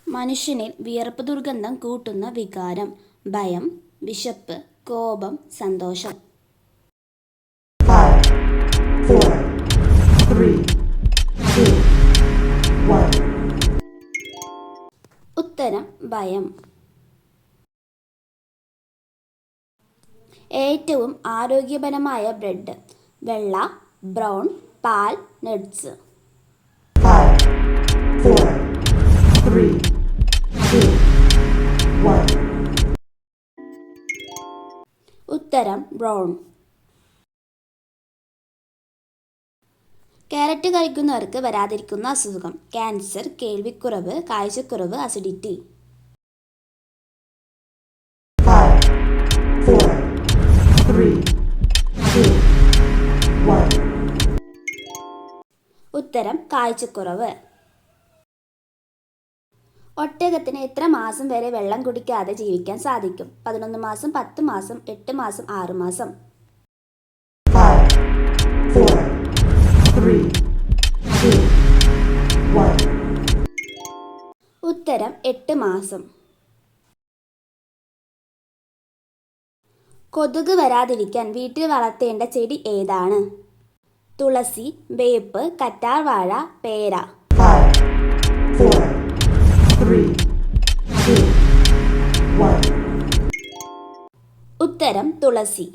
മനുഷ്യനിൽ വിയർപ്പ് ദുർഗന്ധം കൂട്ടുന്ന വികാരം: ഭയം, വിശപ്പ്, കോപം, സന്തോഷം. 5, 4, 3, 2, 1. ഉത്തരം ഭയം. ഏറ്റവും ആരോഗ്യപരമായ ബ്രെഡ്: വെള്ള, ബ്രൗൺ, പാൽ, നട്ട്സ്. 5, 4, 3, 2, 1. ഉത്തരം ബ്രൗൺ. ക്യാരറ്റ് കഴിക്കുന്നവർക്ക് വരാതിരിക്കുന്ന അസുഖം: ക്യാൻസർ, കേൾവിക്കുറവ്, കാഴ്ചക്കുറവ്, അസിഡിറ്റി. 5, 4, 3, 2, 1. ഉത്തരം കാഴ്ചക്കുറവ്. ഒട്ടകത്തിന് എത്ര മാസം വരെ വെള്ളം കുടിക്കാതെ ജീവിക്കാൻ സാധിക്കും? 11 മാസം, 10 മാസം, 8 മാസം, 6 മാസം. 5, 4, 3, 2, 1. ഉത്തരം 8 മാസം. കൊതുക് വരാതിരിക്കാൻ വീട്ടിൽ വളർത്തേണ്ട ചെടി ഏതാണ്? തുളസി, വേപ്പ്, കറ്റാർവാഴ, പേര. 5, 4, 3, 2, 1. ഉത്തരം തുളസി.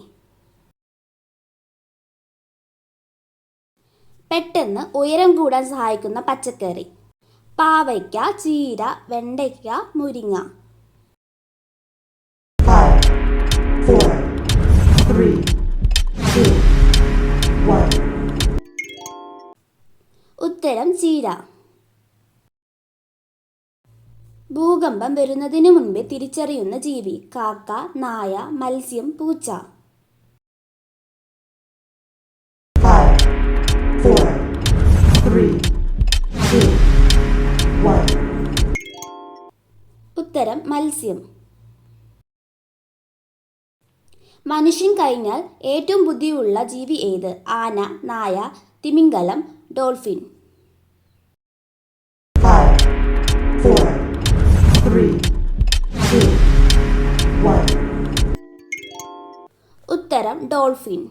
പെട്ടെന്ന് ഉയരം കൂടാൻ സഹായിക്കുന്ന പച്ചക്കറി: പാവയ്ക്ക, ചീര, വെണ്ടയ്ക്ക, മുരിങ്ങ. 5, 4, 3, 2, 1. ഉത്തരം ചീര. ഭൂകമ്പം വരുന്നതിനു മുൻപേ തിരിച്ചറിയുന്ന ജീവി: കാക്ക, നായ, മത്സ്യം, പൂച്ച. 5, 4, 3, 2, 1. ഉത്തരം മത്സ്യം. മനുഷ്യൻ കഴിഞ്ഞാൽ ഏറ്റവും ബുദ്ധിയുള്ള ജീവി ഏത്? ആന, നായ, തിമിംഗലം, ഡോൾഫിൻ. 5, 4, 3, 2, 1. ഉത്തരം ഡോൾഫിൻ.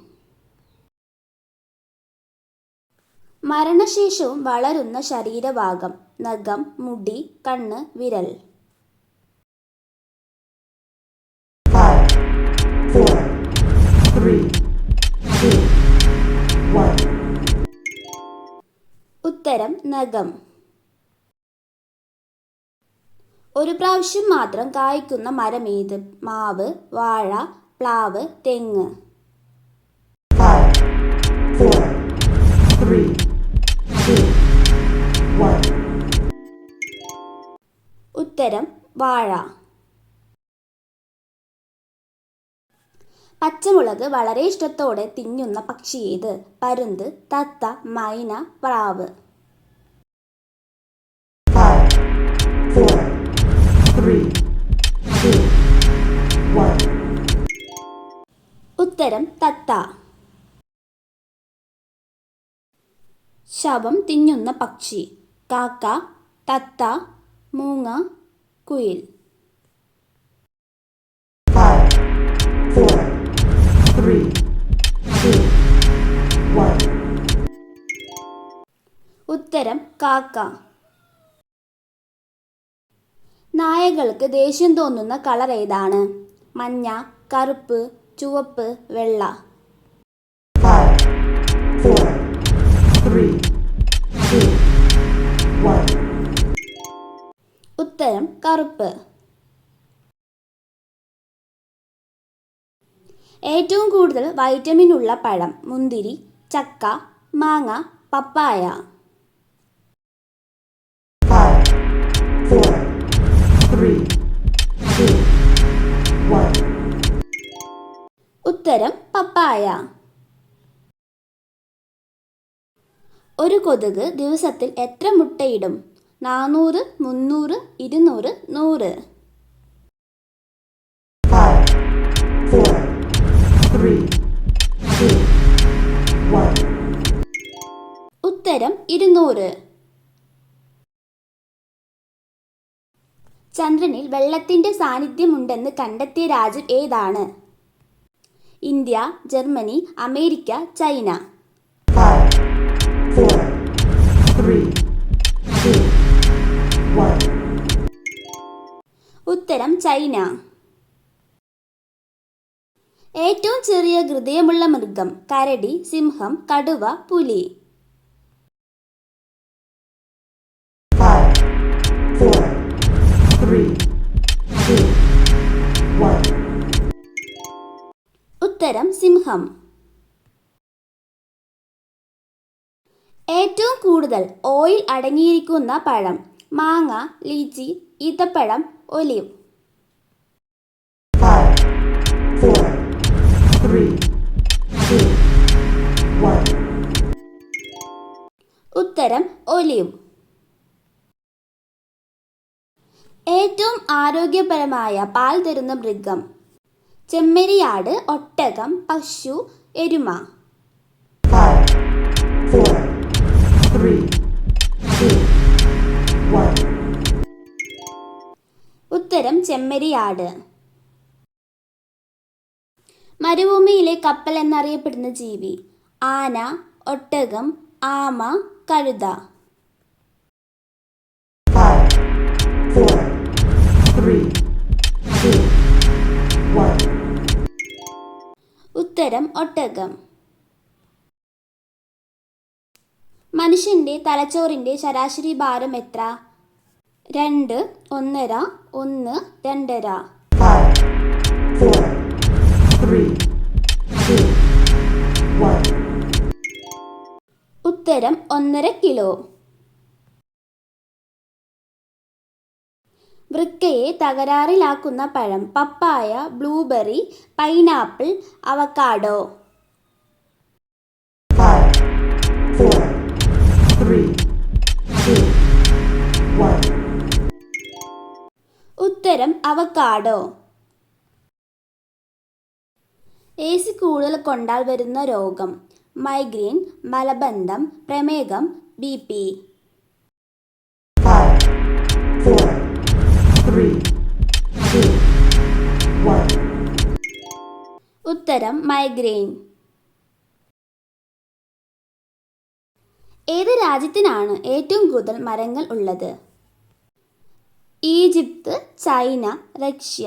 മരണശേഷവും വളരുന്ന ശരീരഭാഗം: നഖം, മുടി, കണ്ണ്, വിരൽ. 5, 4, 3, 2, 1. ഉത്തരം നഖം. ഒരു പ്രാവശ്യം മാത്രം കായ്ക്കുന്ന മരം ഏത്? മാവ്, വാഴ, പ്ലാവ്, തെങ്ങ്. 5, 4, 3, 2, 1. ഉത്തരം വാഴ. പച്ചമുളക് വളരെ ഇഷ്ടത്തോടെ തിന്നുന്ന പക്ഷി ഏത്? പരുന്ത്, തത്ത, മൈന, പ്രാവ്. 5, 4, 3, 2, 1. ഉത്തരം തത്ത. ശവം തിന്നുന്ന പക്ഷി: കാക്ക, തത്ത, മൂങ്ങ, കുയിൽ. 5, 4, 3, 2, 1. ഉത്തരം കാക്ക. നായകൾക്ക് ദേഷ്യം തോന്നുന്ന കളർ ഏതാണ്? മഞ്ഞ, കറുപ്പ്, ചുവപ്പ്, വെള്ള. 5, 4, 3, 2, 1. ഉത്തരം കറുപ്പ്. ഏറ്റവും കൂടുതൽ വൈറ്റമിൻ ഉള്ള പഴം: മുന്തിരി, ചക്ക, മാങ്ങ, പപ്പായ. 5, 4, 3, 2, 1. ഉത്തരം പപ്പായ. ഒരു കൊതുക് ദിവസത്തിൽ എത്ര മുട്ടയിടും? 400, 300, 200, 100. 5, 4, 3, 2, 1. ഉത്തരം 200. ചന്ദ്രനിൽ വെള്ളത്തിൻ്റെ സാന്നിധ്യമുണ്ടെന്ന് കണ്ടെത്തിയ രാജ്യം ഏതാണ്? India, Germany, America, China. 5, 4, 3, 2, 1. ഉത്തരം ചൈന. ഏറ്റവും ചെറിയ ഹൃദയമുള്ള മൃഗം? കരടി, സിംഹം, കടുവ, പുലി. 5, 4, 3, 2, 1. ഉത്തരം സിംഹം. ഏറ്റവും കൂടുതൽ ഓയിൽ അടങ്ങിയിരിക്കുന്ന പഴം? മാങ്ങ, ലീച്ചി, ഈത്തപ്പഴം, ഒലിവ്. 5, 4, 3, 2, 1. ഉത്തരം ഒലിവ്. ഏറ്റവും ആരോഗ്യപരമായ പാൽ തരുന്ന മൃഗം? ചെമ്മരിയാട്, ഒട്ടകം, പശു, എരുമ. 5, 4, 3, 2, 1. ഉത്തരം ചെമ്മരിയാട്. മരുഭൂമിയിലെ കപ്പൽ എന്നറിയപ്പെടുന്ന ജീവി? ആന, ഒട്ടകം, ആമ, കഴുത. 5, 4, 3, 2, 1. ഉത്തരം ഒട്ടകം. മനുഷ്യന്റെ തലച്ചോറിന്റെ ശരാശരി ഭാരം എത്ര? 2, 1.5, 1, 2.5. 5, 4, 3, 2, 1. ഉത്തരം 1.5 കിലോ. വൃക്കയെ തകരാറിലാക്കുന്ന പഴം? പപ്പായ, ബ്ലൂബെറി, പൈനാപ്പിൾ, അവക്കാഡോ. 5, 4, 3, 2, 1. ഉത്തരം അവക്കാഡോ. AC കൂടുതൽ കൊണ്ടാൽ വരുന്ന രോഗം? മൈഗ്രെയിൻ, മലബന്ധം, പ്രമേഹം, BP. 5, 4, 3, 2, 1. ഉത്തരം മൈഗ്രെയിൻ. ഏത് രാജ്യത്തിനാണ് ഏറ്റവും കൂടുതൽ മരങ്ങൾ ഉള്ളത്? ഈജിപ്ത്, ചൈന, റഷ്യ,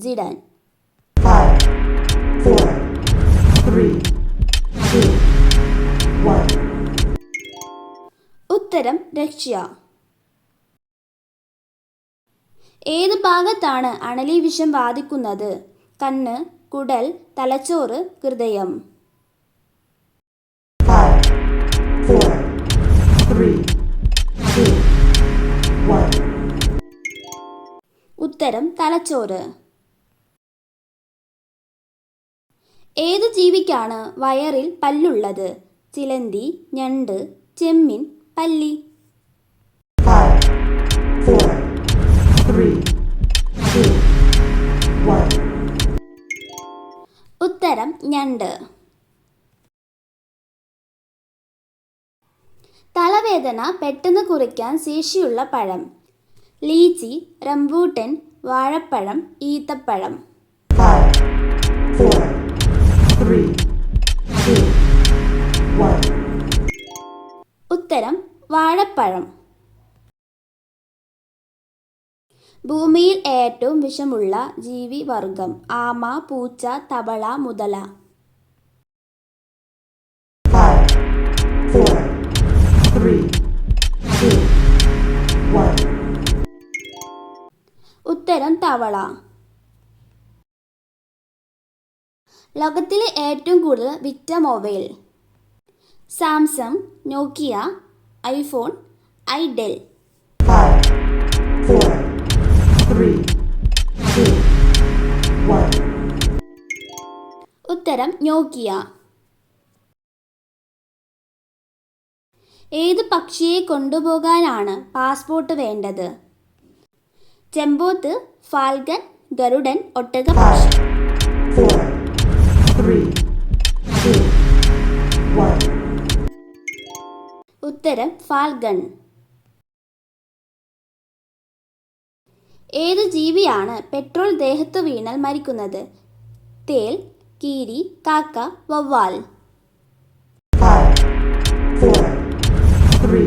ജിഡൻ. 5, 4, 3, 2, 1. ഉത്തരം റഷ്യ. ഏത് ഭാഗത്താണ് അണലി വിഷം ബാധിക്കുന്നത്? കണ്ണ്, കുടൽ, തലച്ചോറ്, ഹൃദയം. 5, 4, 3, 2, 1. ഉത്തരം തലച്ചോറ്. ഏതു ജീവിക്കാണ് വയറിൽ പല്ലുള്ളത്? ചിലന്തി, ഞണ്ട്, ചെമ്മീൻ, പല്ലി. 5, 4, 3, 2, 1. ഉത്തരം ഞണ്ട്. തലവേദന പെട്ടെന്ന് കുറയ്ക്കാൻ ശേഷിയുള്ള പഴം? ലീച്ചി, റംബൂട്ടൻ, വാഴപ്പഴം, ഈത്തപ്പഴം. 5, 4, 3, 2, 1. ഉത്തരം വാഴപ്പഴം. ഭൂമിയിൽ ഏറ്റവും വിഷമുള്ള ജീവി വർഗം? ആമ, പൂച്ച, തവള, മുതല. 5, 4, 3, 2, 1. ഉത്തരം തവള. ലോകത്തിലെ ഏറ്റവും കൂടുതൽ വിറ്റ മൊബൈൽ? സാംസങ്, നോക്കിയ, ഐഫോൺ, ഐഡൽ. 5, 4, 3, 2, 1. ഉത്തരം നോക്കിയ. ഏത് പക്ഷിയെ കൊണ്ടുപോകാനാണ് പാസ്പോർട്ട് വേണ്ടത്? ചെമ്പോത്ത്, ഫാൽക്കൺ, ഗരുഡൻ, ഒട്ടകപക്ഷി. 5, 4, 3, 2, 1. ഉത്തരം ഫാൽക്കൺ. ഏത് ജീവിയാണ് പെട്രോൾ ദേഹത്ത് വീണാൽ മരിക്കുന്നത്? തേൾ, കീരി, കാക്ക, വവ്വാൽ. 5, 4, 3,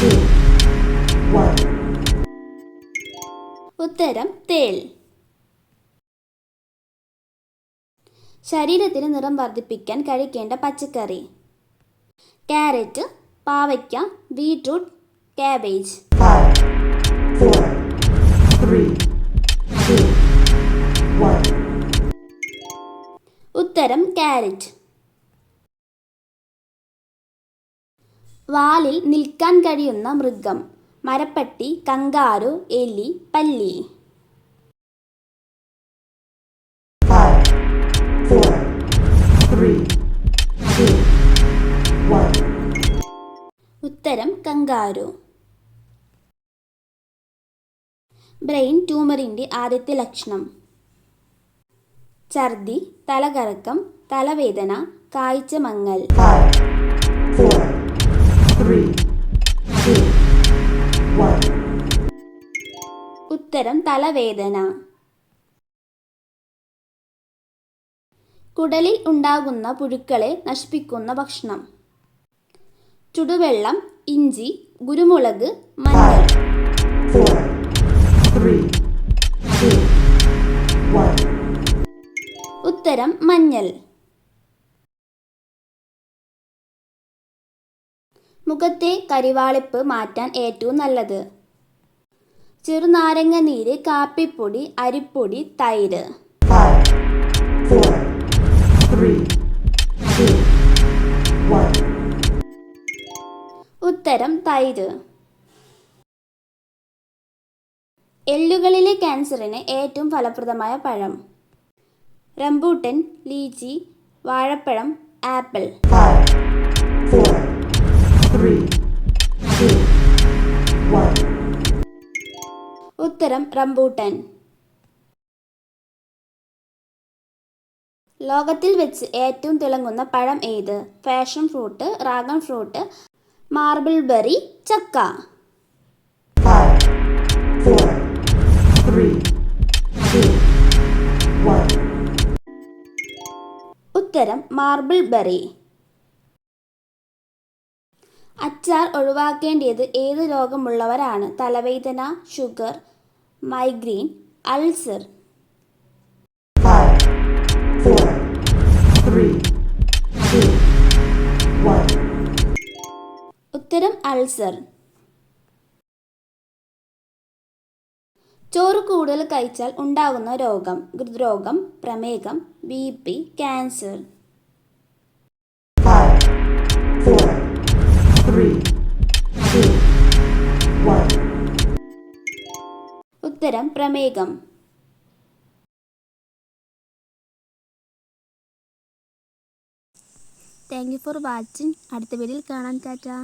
2, 1. ഉത്തരം തേൾ. ശരീരത്തിന് നിറം വർദ്ധിപ്പിക്കാൻ കഴിക്കേണ്ട പച്ചക്കറി: ക്യാരറ്റ്, പാവയ്ക്ക, ബീട്രൂട്ട്, കാബേജ്. 5, 4, 3, 2, 1. ഉത്തരം ക്യാരറ്റ്. വാലിൽ നിൽക്കാൻ കഴിയുന്ന മൃഗം: മരപ്പട്ടി, കങ്കാരു, എലി, പല്ലി. 5, 4, 3, 2, 1. ഉത്തരം കങ്കാരു. ബ്രെയിൻ ട്യൂമറിൻ്റെ ആദ്യത്തെ ലക്ഷണം: ഛർദി, തലകറക്കം, തലവേദന, കാഴ്ച മങ്ങൽ. 5, 4, 3, 2, 1. ഉത്തരം തലവേദന. കുടലിൽ ഉണ്ടാകുന്ന പുഴുക്കളെ നശിപ്പിക്കുന്ന ഭക്ഷണം: ചുടുവെള്ളം, ഇഞ്ചി, കുരുമുളക്, മഞ്ഞൾ. 4, 3, 2, 1. ഉത്തരം മഞ്ഞൾ. മുഖത്തെ കരിവാളിപ്പ് മാറ്റാൻ ഏറ്റവും നല്ലത്: ചെറുനാരങ്ങ നീര്, കാപ്പിപ്പൊടി, അരിപ്പൊടി, തൈര്. 5, 4, 3, 2, 1. ഉത്തരം തൈര്. എല്ലുകളിലെ ക്യാൻസറിന് ഏറ്റവും ഫലപ്രദമായ പഴം: റംബൂട്ടൻ, ലീച്ചി, വാഴപ്പഴം, ആപ്പിൾ. 5, 4, 3, 2, 1. ഉത്തരം റംബൂട്ടൻ. ലോകത്തിൽ വെച്ച് ഏറ്റവും തിളങ്ങുന്ന പഴം ഏത്? Passion fruit, dragon fruit, marble berry, ചക്ക. 5, 4, 3, 2, 1. ഉത്തരം മാർബിൾ ബെറി. അച്ചാർ ഒഴിവാക്കേണ്ടത് ഏത് രോഗമുള്ളവരാണ്? തലവേദന, ഷുഗർ, മൈഗ്രെയിൻ, അൾസർ. 5, 4, 3, 2, 1. ഉത്തരം അൾസർ. ചോറ് കൂടുതൽ കഴിച്ചാൽ ഉണ്ടാകുന്ന രോഗം: ഹൃദ്രോഗം, പ്രമേഹം, BP, ക്യാൻസർ. 5, 4, 3, 2, 1. ഉത്തരം പ്രമേഹം. Thank you for watching. അടുത്ത വീഡിയോയിൽ കാണാൻ. ടാറ്റാ.